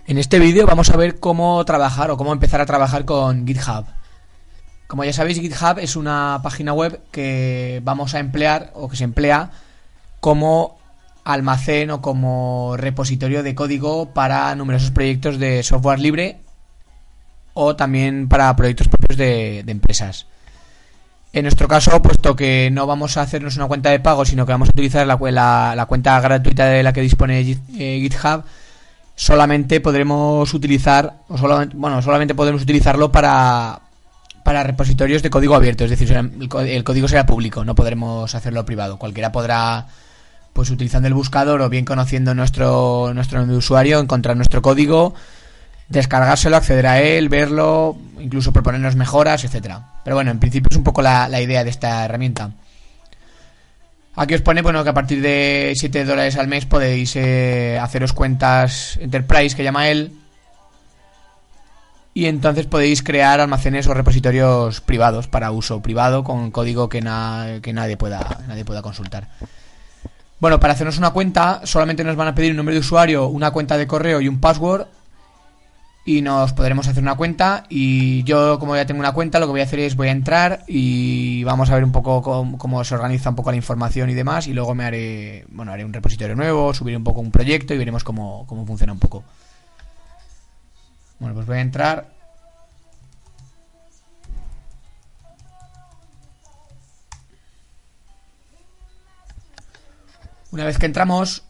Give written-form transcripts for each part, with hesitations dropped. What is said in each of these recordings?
En este vídeo vamos a ver cómo trabajar o cómo empezar a trabajar con GitHub. Como ya sabéis, GitHub es una página web que vamos a emplear o que se emplea como almacén o como repositorio de código para numerosos proyectos de software libre o también para proyectos propios de empresas. En nuestro caso, puesto que no vamos a hacernos una cuenta de pago, sino que vamos a utilizar la cuenta gratuita de la que dispone GitHub, solamente podremos utilizar, solamente podemos utilizarlo para repositorios de código abierto, es decir, el código será público, no podremos hacerlo privado. Cualquiera podrá, pues utilizando el buscador o bien conociendo nuestro nombre de usuario, encontrar nuestro código, descargárselo, acceder a él, verlo, incluso proponernos mejoras, etcétera. Pero bueno, en principio es un poco la idea de esta herramienta. Aquí os pone, que a partir de $7 al mes podéis haceros cuentas Enterprise, que llama él, y entonces podéis crear almacenes o repositorios privados para uso privado con código que nadie pueda consultar. Bueno, para hacernos una cuenta solamente nos van a pedir un nombre de usuario, una cuenta de correo y un password, y nos podremos hacer una cuenta. Y yo, como ya tengo una cuenta, lo que voy a hacer es voy a entrar y vamos a ver un poco cómo se organiza un poco la información y demás, y luego haré un repositorio nuevo, subiré un poco un proyecto y veremos cómo funciona un poco. Bueno, pues voy a entrar. Una vez que entramos,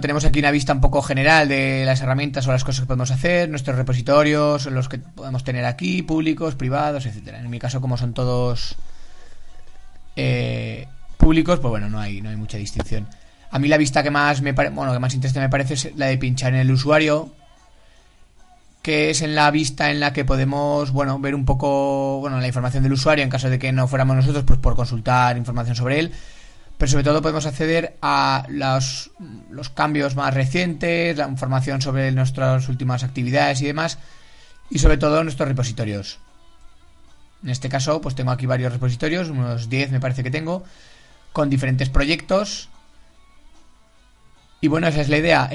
tenemos aquí una vista un poco general de las herramientas o las cosas que podemos hacer, nuestros repositorios, los que podemos tener aquí, públicos, privados, etcétera. En mi caso, como son todos públicos, pues no hay mucha distinción. A mí la vista que más interesante me parece es la de pinchar en el usuario, que es en la vista en la que podemos ver un poco la información del usuario en caso de que no fuéramos nosotros, pues por consultar información sobre él. Pero sobre todo podemos acceder a los cambios más recientes, la información sobre nuestras últimas actividades y demás, y sobre todo nuestros repositorios. En este caso, pues tengo aquí varios repositorios, unos 10 me parece que tengo, con diferentes proyectos. Y esa es la idea.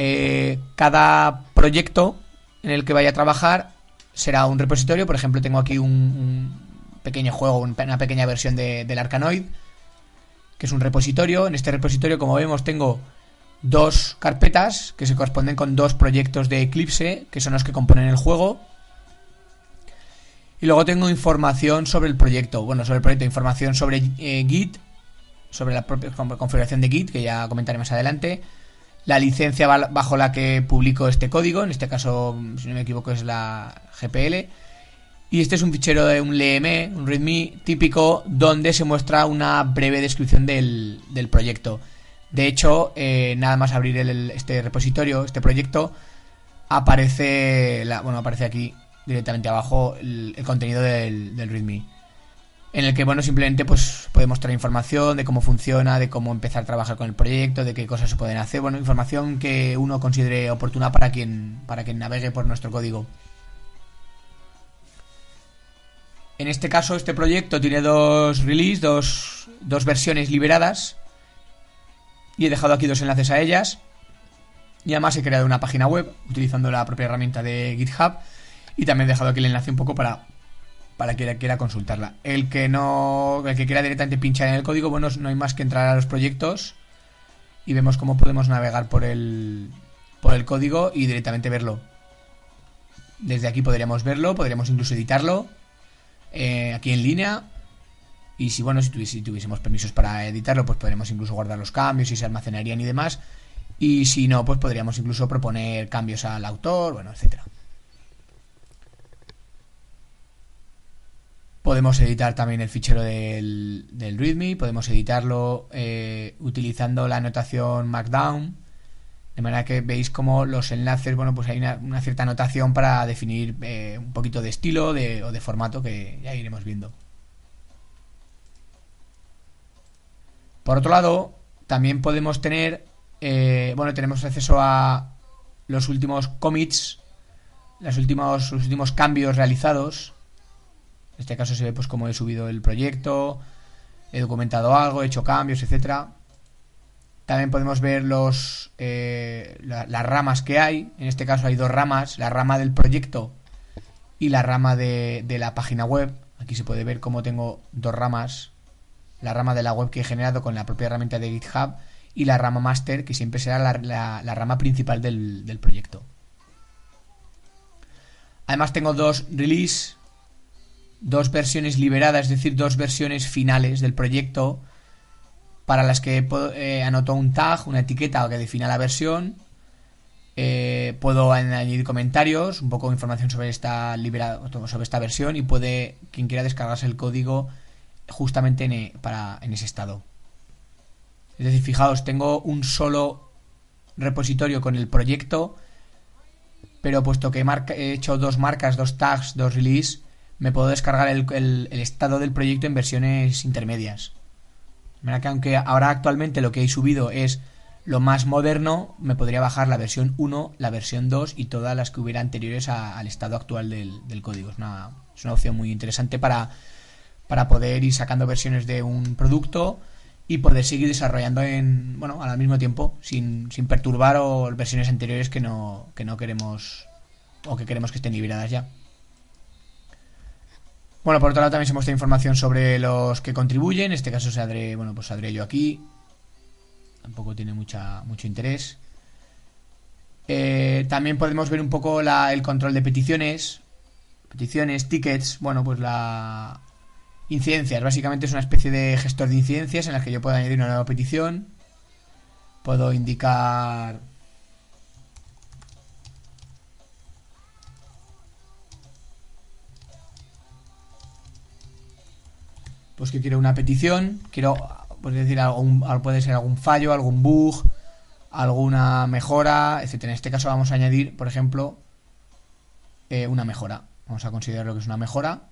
Cada proyecto en el que vaya a trabajar será un repositorio. Por ejemplo, tengo aquí un pequeño juego, una pequeña versión del Arkanoid, que es un repositorio. En este repositorio, como vemos, tengo dos carpetas que se corresponden con dos proyectos de Eclipse, que son los que componen el juego. Y luego tengo información sobre el proyecto. Información sobre Git, sobre la propia configuración de Git, que ya comentaré más adelante. La licencia bajo la que publico este código, en este caso, si no me equivoco, es la GPL. Y este es un fichero de un LM, un README típico, donde se muestra una breve descripción del proyecto. De hecho, nada más abrir este repositorio, este proyecto, aparece aquí directamente abajo el contenido del README, en el que simplemente pues puede mostrar información de cómo funciona, de cómo empezar a trabajar con el proyecto, de qué cosas se pueden hacer, información que uno considere oportuna para quien navegue por nuestro código. En este caso, este proyecto tiene dos versiones liberadas, y he dejado aquí dos enlaces a ellas. Y además he creado una página web utilizando la propia herramienta de GitHub, y también he dejado aquí el enlace un poco para quien quiera consultarla. El que quiera directamente pinchar en el código, no hay más que entrar a los proyectos y vemos cómo podemos navegar por el código y directamente verlo. Desde aquí podríamos verlo, podríamos incluso editarlo aquí en línea, y si tuviésemos permisos para editarlo, pues podríamos incluso guardar los cambios y se almacenarían y demás, y si no, pues podríamos incluso proponer cambios al autor, etcétera. Podemos editar también el fichero del README, podemos editarlo utilizando la notación Markdown, de manera que veis como los enlaces, pues hay una cierta notación para definir un poquito de estilo o de formato, que ya iremos viendo. Por otro lado, también podemos tener, tenemos acceso a los últimos commits, los últimos cambios realizados. En este caso se ve pues cómo he subido el proyecto, he documentado algo, he hecho cambios, etcétera. También podemos ver las ramas que hay. En este caso hay dos ramas, la rama del proyecto y la rama de la página web. Aquí se puede ver cómo tengo dos ramas, la rama de la web que he generado con la propia herramienta de GitHub y la rama master, que siempre será la rama principal del proyecto. Además tengo dos release, dos versiones liberadas, es decir, dos versiones finales del proyecto, para las que anoto un tag, una etiqueta que defina la versión. Puedo añadir comentarios, un poco de información sobre esta versión, y puede quien quiera descargarse el código justamente en ese estado. Es decir, fijaos, tengo un solo repositorio con el proyecto, pero puesto que he hecho dos marcas, dos tags, dos release, me puedo descargar el estado del proyecto en versiones intermedias. De manera que aunque ahora actualmente lo que he subido es lo más moderno, me podría bajar la versión 1, la versión 2 y todas las que hubiera anteriores al estado actual del código. Es una opción muy interesante para poder ir sacando versiones de un producto y poder seguir desarrollando al mismo tiempo, sin perturbar versiones anteriores que no queremos, o que queremos que estén liberadas ya. Bueno, por otro lado también se muestra información sobre los que contribuyen. En este caso saldré yo aquí. Tampoco tiene mucho interés. También podemos ver un poco el control de peticiones, tickets. Bueno, pues incidencias. Básicamente es una especie de gestor de incidencias en las que yo puedo añadir una nueva petición. Puedo indicar pues que quiero una petición, pues decir, puede ser algún fallo, algún bug, alguna mejora, etcétera. En este caso vamos a añadir, por ejemplo, una mejora. Vamos a considerar lo que es una mejora.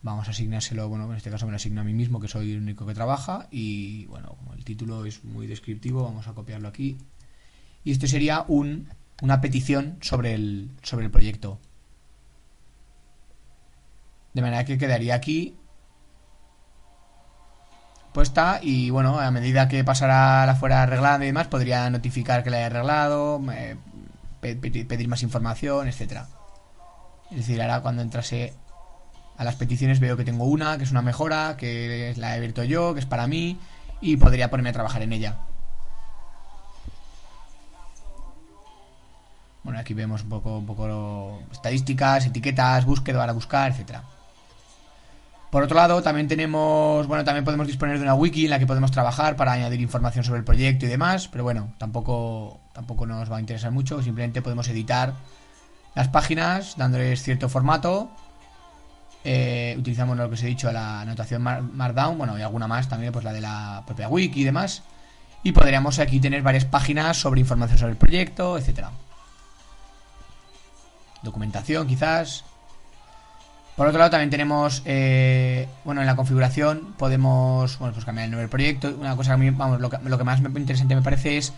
Vamos a asignárselo, en este caso me lo asigno a mí mismo, que soy el único que trabaja. Y como el título es muy descriptivo, vamos a copiarlo aquí. Y esto sería una petición sobre el proyecto. De manera que quedaría aquí puesta, y a medida que la fuera arreglando y demás, podría notificar que la he arreglado, pedir más información, etcétera. Es decir, ahora cuando entrase a las peticiones veo que tengo una, que es una mejora, que la he abierto yo, que es para mí, y podría ponerme a trabajar en ella. Bueno, aquí vemos un poco estadísticas, etiquetas, búsqueda para buscar, etcétera. Por otro lado, también también podemos disponer de una wiki en la que podemos trabajar para añadir información sobre el proyecto y demás, pero tampoco nos va a interesar mucho. Simplemente podemos editar las páginas dándoles cierto formato. Utilizamos lo que os he dicho, la notación Markdown, y alguna más también, pues la de la propia wiki y demás. Y podríamos aquí tener varias páginas sobre información sobre el proyecto, etcétera. Documentación, quizás. Por otro lado también tenemos en la configuración podemos pues cambiar el nombre del proyecto. Una cosa que lo que más interesante me parece es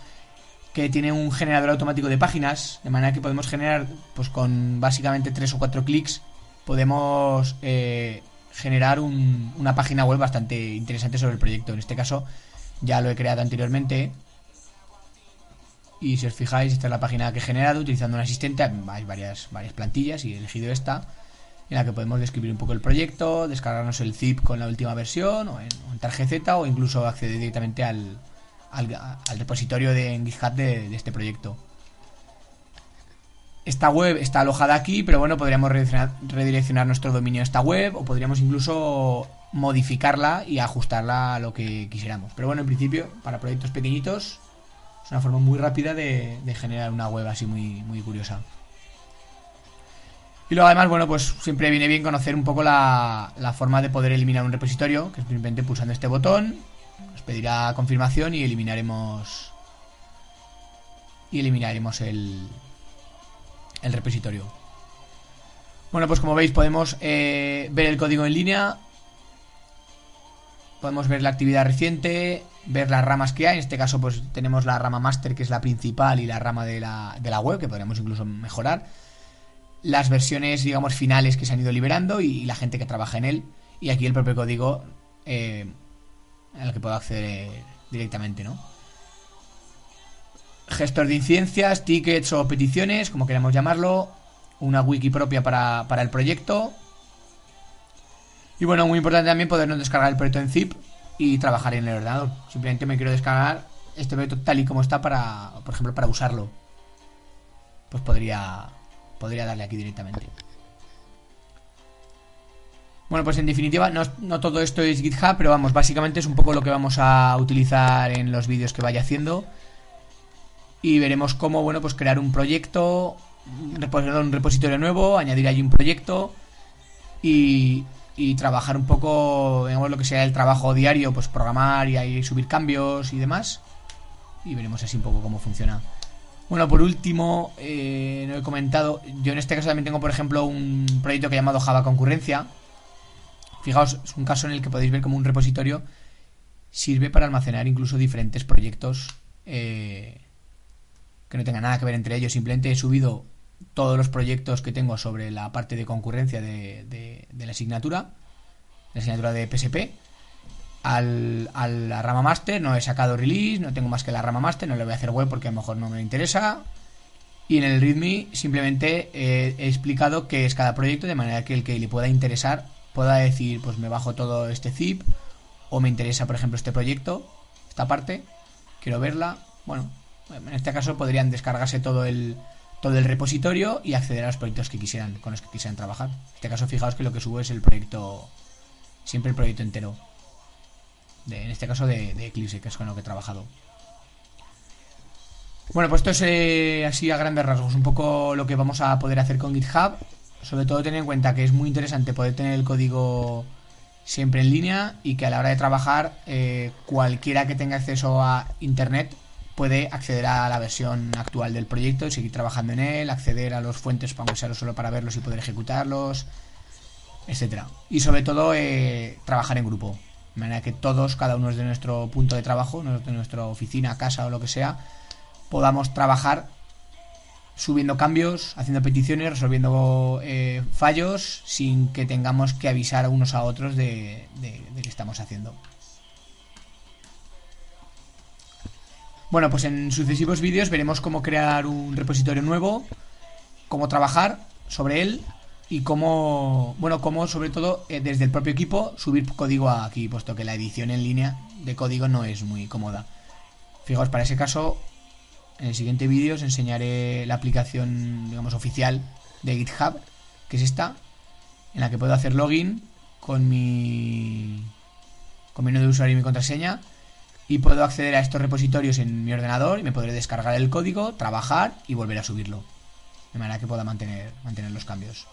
que tiene un generador automático de páginas, de manera que podemos generar, pues con básicamente 3 o 4 clics podemos generar una página web bastante interesante sobre el proyecto. En este caso ya lo he creado anteriormente, y si os fijáis, esta es la página que he generado utilizando un asistente. Hay varias plantillas y he elegido esta, en la que podemos describir un poco el proyecto, descargarnos el zip con la última versión o en tarjeta, o incluso acceder directamente al repositorio en GitHub de este proyecto. Esta web está alojada aquí, pero podríamos redireccionar nuestro dominio a esta web, o podríamos incluso modificarla y ajustarla a lo que quisiéramos. Pero en principio, para proyectos pequeñitos, es una forma muy rápida de generar una web así muy, muy curiosa. Y luego además, pues siempre viene bien conocer un poco la forma de poder eliminar un repositorio, que es simplemente pulsando este botón. Nos pedirá confirmación y eliminaremos el repositorio. Pues como veis podemos ver el código en línea, podemos ver la actividad reciente, ver las ramas que hay. En este caso pues tenemos la rama master, que es la principal, y la rama de la web, que podríamos incluso mejorar. Las versiones, digamos, finales que se han ido liberando y la gente que trabaja en él. Y aquí el propio código al que puedo acceder directamente, ¿no? gestor de incidencias, tickets o peticiones, como queramos llamarlo, una wiki propia para el proyecto. Y bueno, muy importante también podernos descargar el proyecto en zip y trabajar en el ordenador. Simplemente me quiero descargar este proyecto tal y como está para, por ejemplo, para usarlo. Pues podría darle aquí directamente. Bueno, pues en definitiva no todo esto es GitHub, pero vamos, básicamente es un poco lo que vamos a utilizar en los vídeos que vaya haciendo. Y veremos cómo, bueno, pues crear un proyecto, un repositorio nuevo, añadir allí un proyecto y trabajar un poco, digamos, lo que sea el trabajo diario, pues programar y ahí subir cambios y demás. Y veremos así un poco cómo funciona. Bueno, por último, no he comentado, yo en este caso también tengo, por ejemplo, un proyecto que he llamado Java Concurrencia. Fijaos, es un caso en el que podéis ver como un repositorio sirve para almacenar incluso diferentes proyectos que no tengan nada que ver entre ellos. Simplemente he subido todos los proyectos que tengo sobre la parte de concurrencia de la asignatura de PSP a la rama master. No he sacado release, no tengo más que la rama master, no le voy a hacer web porque a lo mejor no me interesa. Y en el readme simplemente he explicado qué es cada proyecto, de manera que el que le pueda interesar pueda decir, pues me bajo todo este zip, o me interesa, por ejemplo, este proyecto, esta parte, quiero verla. Bueno, en este caso podrían descargarse todo el repositorio y acceder a los proyectos que quisieran, con los que quisieran trabajar. En este caso, fijaos que lo que subo es el proyecto, siempre el proyecto entero. En este caso de Eclipse, que es con lo que he trabajado. Bueno, pues esto es así a grandes rasgos un poco lo que vamos a poder hacer con GitHub. Sobre todo tener en cuenta que es muy interesante poder tener el código siempre en línea y que a la hora de trabajar cualquiera que tenga acceso a internet puede acceder a la versión actual del proyecto y seguir trabajando en él, acceder a los fuentes, aunque sea solo para verlos y poder ejecutarlos, etcétera. Y sobre todo trabajar en grupo, de manera que todos, cada uno de nuestro punto de trabajo, de nuestra oficina, casa o lo que sea, podamos trabajar subiendo cambios, haciendo peticiones, resolviendo fallos, sin que tengamos que avisar a unos a otros de que estamos haciendo. Bueno, pues en sucesivos vídeos veremos cómo crear un repositorio nuevo, cómo trabajar sobre él y cómo sobre todo desde el propio equipo subir código aquí, puesto que la edición en línea de código no es muy cómoda. Fijaos, para ese caso, en el siguiente vídeo os enseñaré la aplicación, digamos, oficial de GitHub, que es esta, en la que puedo hacer login con mi nombre de usuario y mi contraseña, y puedo acceder a estos repositorios en mi ordenador y me podré descargar el código, trabajar y volver a subirlo, de manera que pueda mantener los cambios.